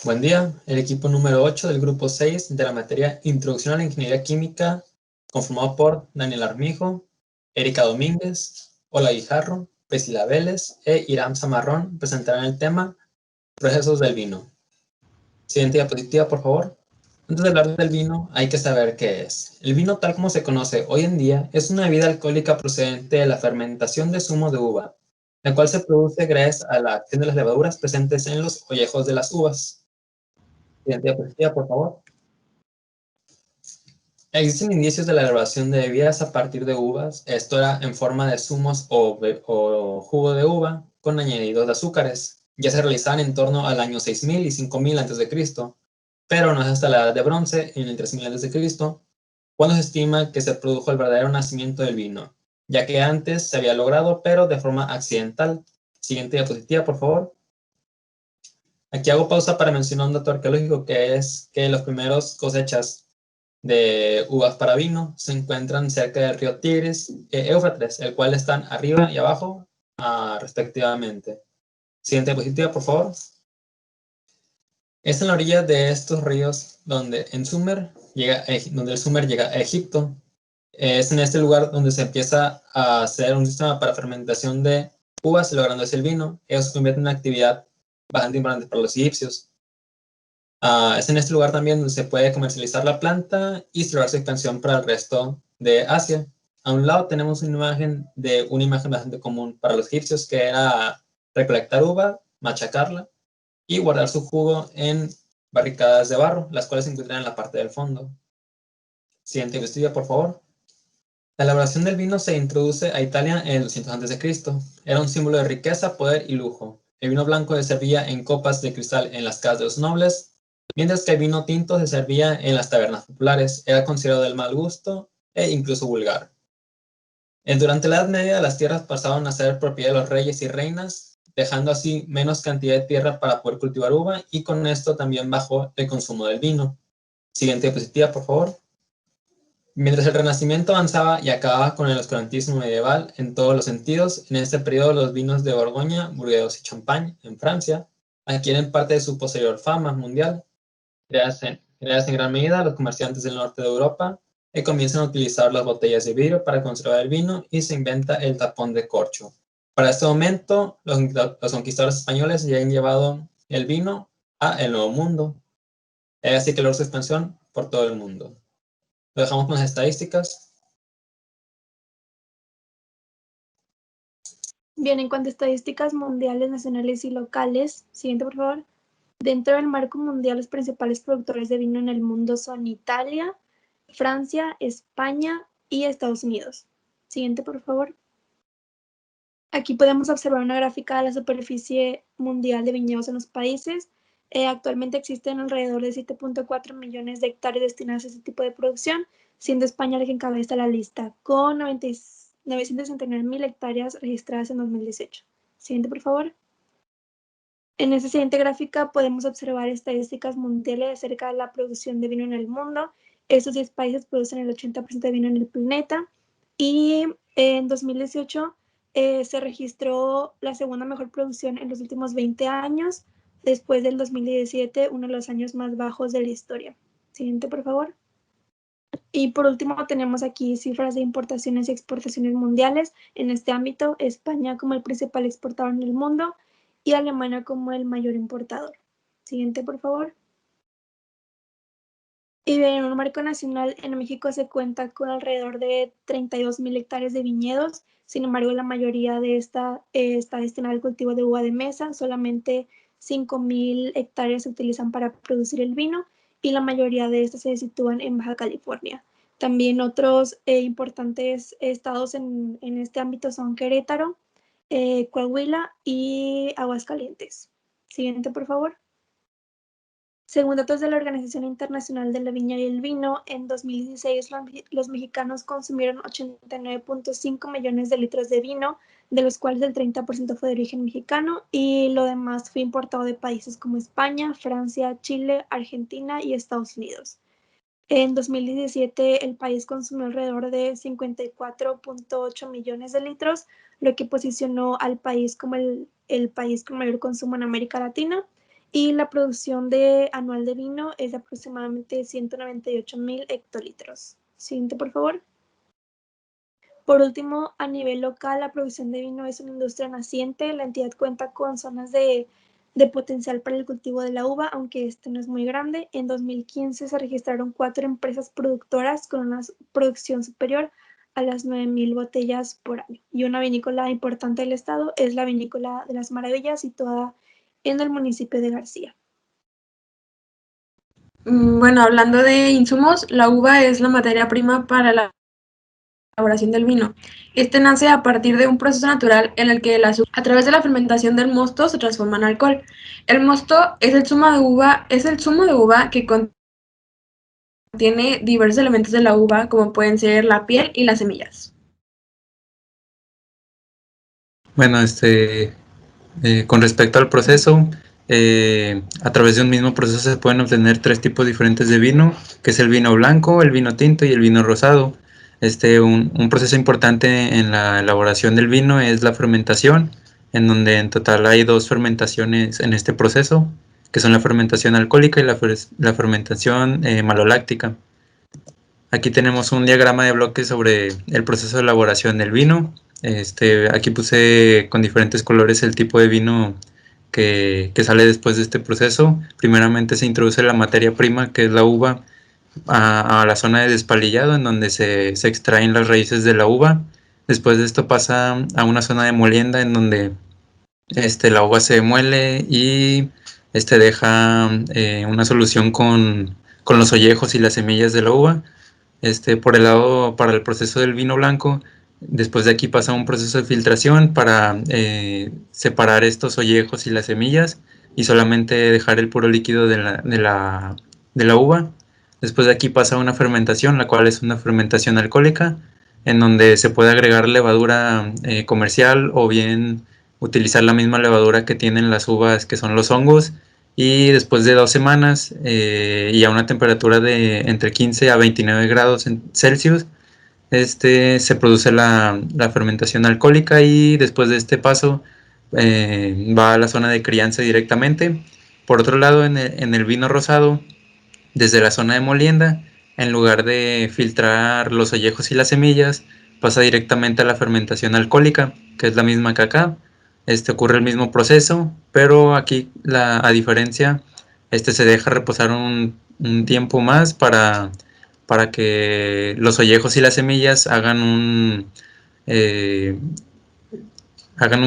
Buen día, el equipo número 8 del grupo 6 de la materia Introducción a la Ingeniería Química, conformado por Daniel Armijo, Erika Domínguez, Ola Guijarro, Priscila Vélez e Iram Zamarrón, presentarán el tema Procesos del vino. Siguiente diapositiva, por favor. Antes de hablar del vino, hay que saber qué es. El vino, tal como se conoce hoy en día, es una bebida alcohólica procedente de la fermentación de zumo de uva, la cual se produce gracias a la acción de las levaduras presentes en los ollejos de las uvas. Siguiente diapositiva, por favor. Existen indicios de la elaboración de bebidas a partir de uvas. Esto era en forma de zumos o jugo de uva con añadidos de azúcares. Ya se realizaban en torno al año 6000 y 5000 a.C., pero no es hasta la Edad de Bronce, en el 3000 a.C., cuando se estima que se produjo el verdadero nacimiento del vino, ya que antes se había logrado, pero de forma accidental. Siguiente diapositiva, por favor. Aquí hago pausa para mencionar un dato arqueológico, que es que los primeros cosechas de uvas para vino se encuentran cerca del río Tigris e Éufrates, el cual están arriba y abajo respectivamente. Siguiente diapositiva, por favor. Es en la orilla de estos ríos donde donde el Sumer llega a Egipto. Es en este lugar donde se empieza a hacer un sistema para fermentación de uvas, logrando así el vino. Eso se convierte en una actividad bastante importante para los egipcios. Es en este lugar también donde se puede comercializar la planta y celebrar su expansión para el resto de Asia. A un lado tenemos una imagen bastante común para los egipcios, que era recolectar uva, machacarla y guardar su jugo en barricadas de barro, las cuales se encuentran en la parte del fondo. Siguiente diapositiva, por favor. La elaboración del vino se introduce a Italia en el 200 a.C. Era un símbolo de riqueza, poder y lujo. El vino blanco se servía en copas de cristal en las casas de los nobles, mientras que el vino tinto se servía en las tabernas populares. Era considerado del mal gusto e incluso vulgar. Durante la Edad Media, las tierras pasaron a ser propiedad de los reyes y reinas, dejando así menos cantidad de tierra para poder cultivar uva, y con esto también bajó el consumo del vino. Siguiente diapositiva, por favor. Mientras el Renacimiento avanzaba y acababa con el oscurantismo medieval en todos los sentidos, en este periodo los vinos de Borgoña, Burdeos y Champagne, en Francia, adquieren parte de su posterior fama mundial. Gracias en gran medida a los comerciantes del norte de Europa, que comienzan a utilizar las botellas de vidrio para conservar el vino, y se inventa el tapón de corcho. Para este momento, los conquistadores españoles ya han llevado el vino a el Nuevo Mundo, así que logra su expansión por todo el mundo. Lo dejamos con las estadísticas. Bien, en cuanto a estadísticas mundiales, nacionales y locales, siguiente por favor. Dentro del marco mundial, los principales productores de vino en el mundo son Italia, Francia, España y Estados Unidos. Siguiente por favor. Aquí podemos observar una gráfica de la superficie mundial de viñedos en los países. Actualmente existen alrededor de 7.4 millones de hectáreas destinadas a este tipo de producción, siendo España la que encabeza la lista, con 969.000 hectáreas registradas en 2018. Siguiente, por favor. En esta siguiente gráfica podemos observar estadísticas mundiales acerca de la producción de vino en el mundo. Estos 10 países producen el 80% de vino en el planeta, y en 2018 se registró la segunda mejor producción en los últimos 20 años, después del 2017, uno de los años más bajos de la historia. Siguiente, por favor. Y por último tenemos aquí cifras de importaciones y exportaciones mundiales. En este ámbito, España como el principal exportador en el mundo y Alemania como el mayor importador. Siguiente, por favor. Y en un marco nacional, en México se cuenta con alrededor de 32.000 hectáreas de viñedos. Sin embargo, la mayoría de esta está destinada al cultivo de uva de mesa. Solamente 5.000 hectáreas se utilizan para producir el vino, y la mayoría de estas se sitúan en Baja California. También otros importantes estados en este ámbito son Querétaro, Coahuila y Aguascalientes. Siguiente, por favor. Según datos de la Organización Internacional de la Viña y el Vino, en 2016 los mexicanos consumieron 89.5 millones de litros de vino, de los cuales el 30% fue de origen mexicano y lo demás fue importado de países como España, Francia, Chile, Argentina y Estados Unidos. En 2017 el país consumió alrededor de 54.8 millones de litros, lo que posicionó al país como el país con mayor consumo en América Latina. y la producción anual de vino es de aproximadamente 198.000 hectolitros. Siguiente, por favor. Por último, a nivel local, la producción de vino es una industria naciente. La entidad cuenta con zonas de potencial para el cultivo de la uva, aunque este no es muy grande. En 2015 se registraron 4 empresas productoras con una producción superior a las 9.000 botellas por año. Y una vinícola importante del estado es la Vinícola de las Maravillas, situada en el municipio de García. Bueno, hablando de insumos, la uva es la materia prima para la elaboración del vino. Este nace a partir de un proceso natural en el que el azúcar, a través de la fermentación del mosto, se transforma en alcohol. El mosto es el zumo de uva que contiene diversos elementos de la uva, como pueden ser la piel y las semillas. Bueno, con respecto al proceso, a través de un mismo proceso se pueden obtener 3 tipos diferentes de vino, que es el vino blanco, el vino tinto y el vino rosado. Un proceso importante en la elaboración del vino es la fermentación, en donde en total hay 2 fermentaciones en este proceso, que son la fermentación alcohólica y la fermentación maloláctica. Aquí tenemos un diagrama de bloques sobre el proceso de elaboración del vino. Aquí puse con diferentes colores el tipo de vino que sale después de este proceso. Primeramente se introduce la materia prima, que es la uva, a la zona de despalillado, en donde se extraen las raíces de la uva. Después de esto pasa a una zona de molienda, en donde la uva se muele y deja una solución con los ollejos y las semillas de la uva. Por el lado, para el proceso del vino blanco, después de aquí pasa un proceso de filtración para separar estos ollejos y las semillas y solamente dejar el puro líquido de la uva. Después de aquí pasa una fermentación, la cual es una fermentación alcohólica, en donde se puede agregar levadura comercial o bien utilizar la misma levadura que tienen las uvas, que son los hongos. Y después de 2 semanas y a una temperatura de entre 15 a 29 grados Celsius, se produce la fermentación alcohólica, y después de este paso va a la zona de crianza directamente. Por otro lado, en el vino rosado, desde la zona de molienda, en lugar de filtrar los ollejos y las semillas, pasa directamente a la fermentación alcohólica, que es la misma que acá. Ocurre el mismo proceso, pero aquí a diferencia, se deja reposar un tiempo más para que los ollejos y las semillas hagan un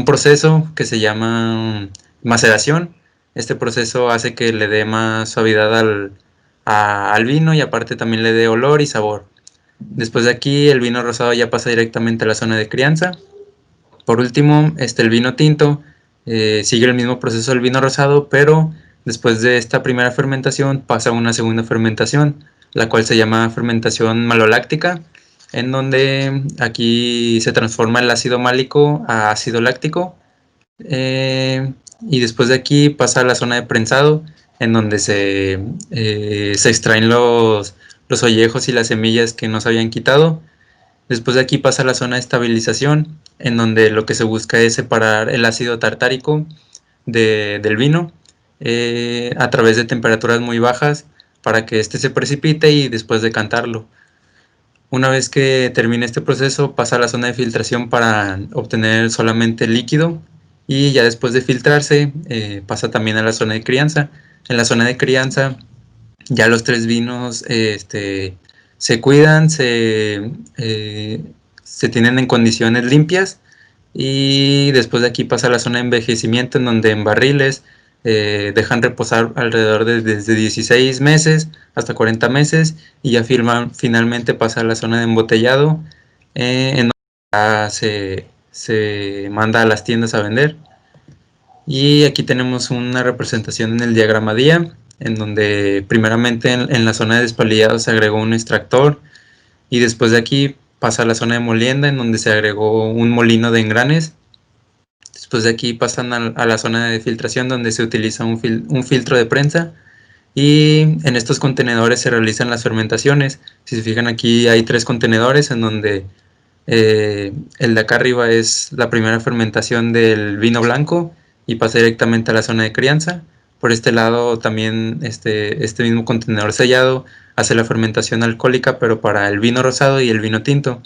proceso que se llama maceración. Este proceso hace que le dé más suavidad al vino, y aparte también le dé olor y sabor. Después de aquí, el vino rosado ya pasa directamente a la zona de crianza. Por último, el vino tinto sigue el mismo proceso del vino rosado, pero después de esta primera fermentación pasa a una segunda fermentación, la cual se llama fermentación maloláctica, en donde aquí se transforma el ácido málico a ácido láctico, y después de aquí pasa a la zona de prensado, en donde se extraen los ollejos y las semillas que no se habían quitado. Después de aquí pasa a la zona de estabilización, en donde lo que se busca es separar el ácido tartárico del vino a través de temperaturas muy bajas, para que se precipite y después decantarlo. Una vez que termine este proceso, pasa a la zona de filtración para obtener solamente el líquido, y ya después de filtrarse pasa también a la zona de crianza. En la zona de crianza ya los 3 vinos se cuidan, se tienen en condiciones limpias, y después de aquí pasa a la zona de envejecimiento, en donde en barriles dejan reposar alrededor de desde 16 meses hasta 40 meses, y ya finalmente pasa a la zona de embotellado, en donde ya se manda a las tiendas a vender. Y aquí tenemos una representación en el diagrama día, en donde primeramente en la zona de despalillado se agregó un extractor, y después de aquí pasa a la zona de molienda, en donde se agregó un molino de engranes. Después de aquí pasan a la zona de filtración, donde se utiliza un filtro de prensa, y en estos contenedores se realizan las fermentaciones. Si se fijan, aquí hay 3 contenedores, en donde el de acá arriba es la primera fermentación del vino blanco y pasa directamente a la zona de crianza. Por este lado también este mismo contenedor sellado hace la fermentación alcohólica, pero para el vino rosado y el vino tinto.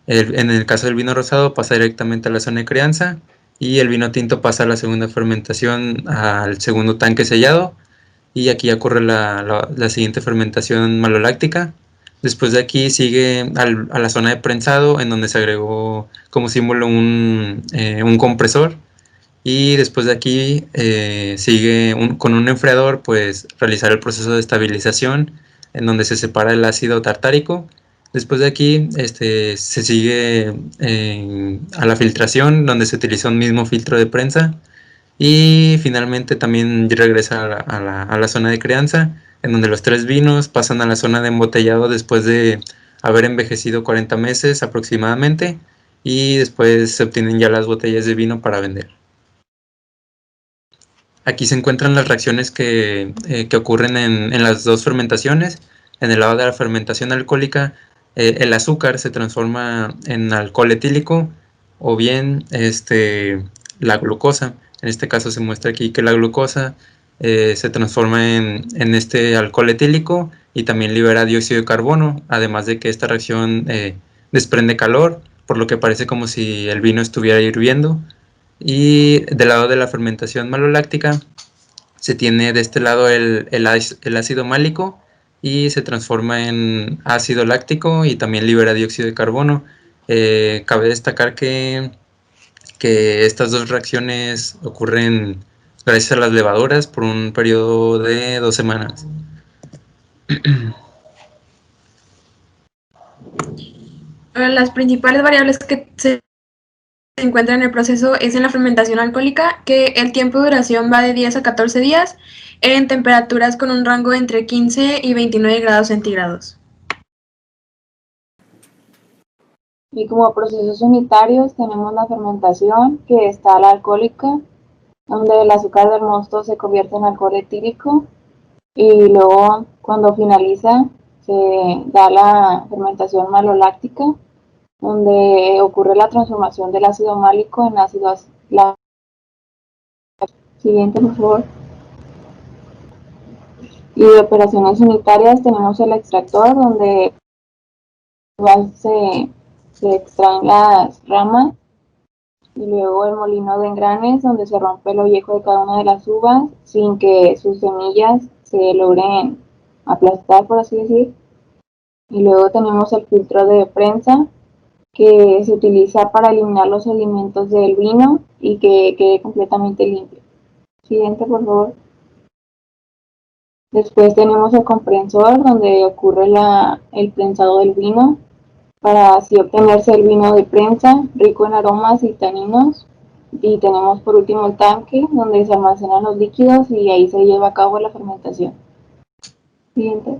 En el caso del vino rosado pasa directamente a la zona de crianza y el vino tinto pasa a la segunda fermentación al segundo tanque sellado, y aquí ya ocurre la siguiente fermentación maloláctica. Después de aquí sigue a la zona de prensado, en donde se agregó como símbolo un compresor, y después de aquí sigue con un enfriador, pues realizar el proceso de estabilización, en donde se separa el ácido tartárico. Después de aquí se sigue a la filtración, donde se utiliza un mismo filtro de prensa, y finalmente también regresa a la zona de crianza, en donde los 3 vinos pasan a la zona de embotellado después de haber envejecido 40 meses aproximadamente, y después se obtienen ya las botellas de vino para vender. Aquí se encuentran las reacciones que ocurren en las dos fermentaciones. En el lado de la fermentación alcohólica, el azúcar se transforma en alcohol etílico, o bien la glucosa. En este caso se muestra aquí que la glucosa se transforma en este alcohol etílico y también libera dióxido de carbono, además de que esta reacción desprende calor, por lo que parece como si el vino estuviera hirviendo. Y del lado de la fermentación maloláctica se tiene de este lado el ácido málico, y se transforma en ácido láctico y también libera dióxido de carbono. Cabe destacar que estas dos reacciones ocurren gracias a las levaduras por un periodo de 2 semanas. Las principales variables que se encuentran en el proceso es en la fermentación alcohólica, que el tiempo de duración va de 10 a 14 días en temperaturas con un rango entre 15 y 29 grados centígrados. Y como procesos unitarios tenemos la fermentación, que está la alcohólica, donde el azúcar del mosto se convierte en alcohol etílico, y luego cuando finaliza se da la fermentación maloláctica, donde ocurre la transformación del ácido málico en ácido láctico. Siguiente, por favor. Y de operaciones unitarias tenemos el extractor, donde se extraen las ramas, y luego el molino de engranes, donde se rompe el ollejo de cada una de las uvas sin que sus semillas se logren aplastar, por así decir. Y luego tenemos el filtro de prensa, que se utiliza para eliminar los alimentos del vino y que quede completamente limpio. Siguiente, por favor. Después tenemos el compresor, donde ocurre el prensado del vino, para así obtenerse el vino de prensa, rico en aromas y taninos. Y tenemos por último el tanque, donde se almacenan los líquidos y ahí se lleva a cabo la fermentación. Siguiente.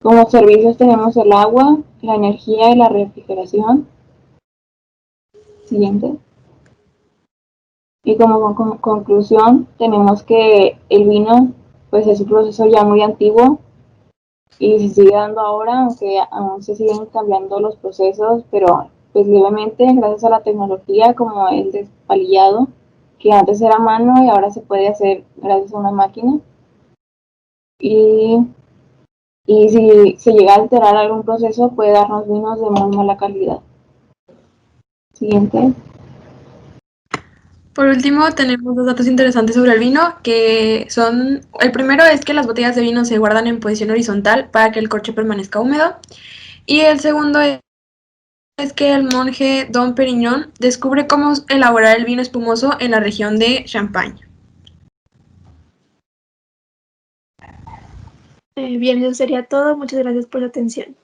Como servicios tenemos el agua, la energía y la refrigeración. Siguiente. Y como conclusión tenemos que el vino pues es un proceso ya muy antiguo y se sigue dando ahora, aunque aún se siguen cambiando los procesos, pero pues levemente gracias a la tecnología, como el despalillado, que antes era a mano y ahora se puede hacer gracias a una máquina. Y si se llega a alterar algún proceso, puede darnos vinos de muy mala calidad. Siguiente. Por último, tenemos 2 datos interesantes sobre el vino, que son, el primero es que las botellas de vino se guardan en posición horizontal para que el corcho permanezca húmedo, y el segundo es que el monje Dom Perignon descubre cómo elaborar el vino espumoso en la región de Champagne. Bien, eso sería todo. Muchas gracias por su atención.